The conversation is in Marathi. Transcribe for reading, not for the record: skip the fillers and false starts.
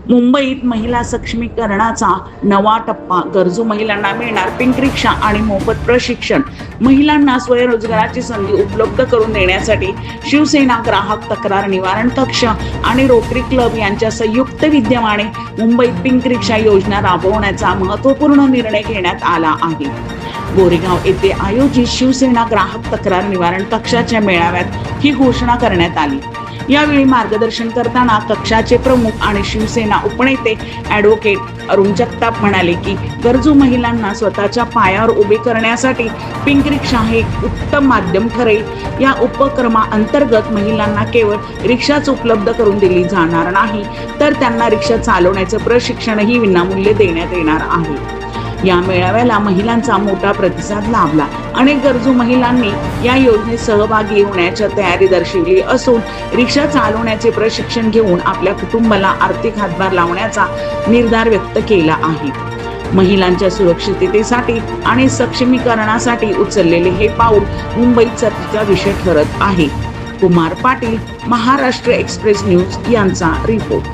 मुंबईत महिला सक्षमीकरणाचा नवा टप्पा, गरजू महिलांना मिळणार पिंक रिक्षा आणि मोफत प्रशिक्षण. महिलांना स्वयंरोजगाराची संधी उपलब्ध करून देण्यासाठी शिवसेना ग्राहक तक्रार निवारण कक्ष आणि रोटरी क्लब यांच्या संयुक्त विद्यमाने मुंबईत पिंक रिक्षा योजना राबवण्याचा महत्त्वपूर्ण निर्णय घेण्यात आला आहे. गोरेगाव येथे आयोजित शिवसेना ग्राहक तक्रार निवारण कक्षाच्या मेळाव्यात ही घोषणा करण्यात आली. यावेळी मार्गदर्शन करताना कक्षाचे प्रमुख आणि शिवसेना उपनेते ॲडव्होकेट अरुण जगताप म्हणाले की गरजू महिलांना स्वतःच्या पायावर उभे करण्यासाठी पिंक रिक्षा हे एक उत्तम माध्यम ठरेल. या उपक्रमाअंतर्गत महिलांना केवळ रिक्षाच उपलब्ध करून दिली जाणार नाही, तर त्यांना रिक्षा चालवण्याचे प्रशिक्षणही विनामूल्य देण्यात येणार आहे. या मेळाव्याला महिलांचा मोठा प्रतिसाद लाभला. अनेक गरजू महिलांनी या योजनेत सहभागी होण्याची तयारी दर्शवली असून रिक्षा चालवण्याचे प्रशिक्षण घेऊन आपल्या कुटुंबाला आर्थिक हातभार लावण्याचा निर्धार व्यक्त केला आहे. महिलांच्या सुरक्षिततेसाठी आणि सक्षमीकरणासाठी उचललेले हे पाऊल मुंबईत चर्चेचा विषय ठरत आहे. कुमार पाटील, महाराष्ट्र एक्सप्रेस न्यूज यांचा रिपोर्ट.